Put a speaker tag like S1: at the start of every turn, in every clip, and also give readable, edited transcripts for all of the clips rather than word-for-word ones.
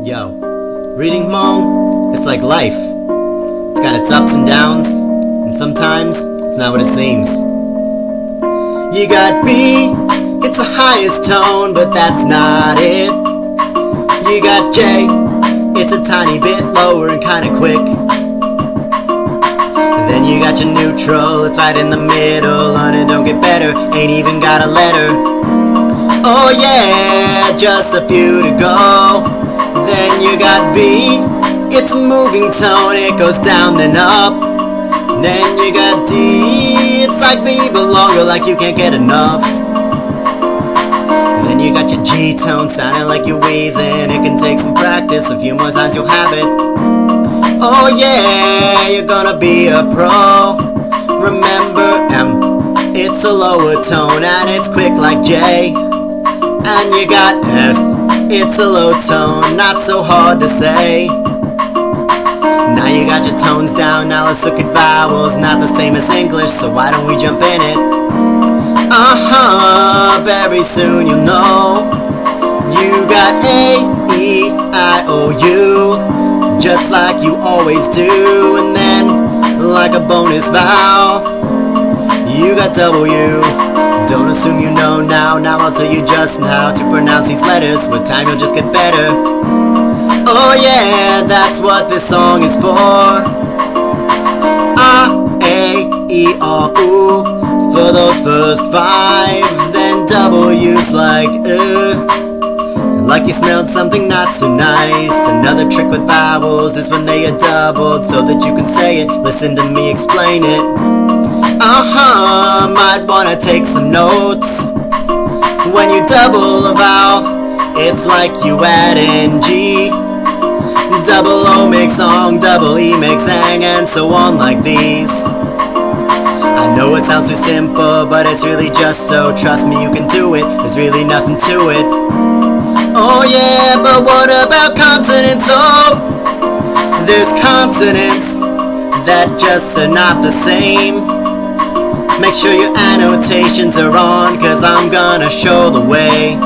S1: Yo, reading Hmong, it's like life. It's got its ups and downs, and sometimes it's not what it seems. You got B, it's the highest tone, but that's not it. You got J, it's a tiny bit lower and kinda quick. Then you got your neutral, it's right in the middle, and it don't get better, ain't even got a letter. Oh yeah, just a few to go. Then you got V, it's a moving tone, it goes down then up. Then you got D, it's like V but longer, like you can't get enough. Then you got your G tone, sounding like you're wheezing. It can take some practice, a few more times you'll have it. Oh yeah, you're gonna be a pro. Remember M, it's a lower tone and it's quick like J. And you got S, it's a low tone, not so hard to say. Now you got your tones down, now let's look at vowels. Not the same as English, so why don't we jump in it? Very soon you'll know. You got A, E, I, O, U, just like you always do. And then, like a bonus vowel, you got W. Don't assume you know now, I'll tell you just how to pronounce these letters. With time you'll just get better. Oh yeah, that's what this song is for. A-E-I-O-U, for those first five. Then W's like you smelled something not so nice. Another trick with vowels is when they are doubled, so that you can say it. Listen to me explain it. Might wanna take some notes. When you double a vowel, it's like you add NG. Double O makes song, double E makes ang, and so on like these. I know it sounds too simple, but it's really just so. Trust me, you can do it, there's really nothing to it. Oh yeah, but what about consonants? Oh, there's consonants that just are not the same. Make sure your annotations are on, cause I'm gonna show the way.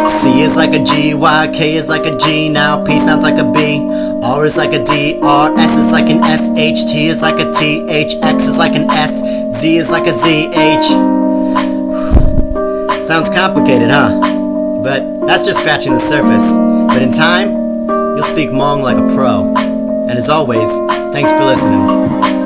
S1: C is like a G, Y, K is like a G, now P sounds like a B. R is like a D, R, S is like an S, H, T is like a T, H, X is like an S, Z is like a Z, H. Sounds complicated, huh? But that's just scratching the surface. But in time, you'll speak Hmong like a pro. And as always, thanks for listening.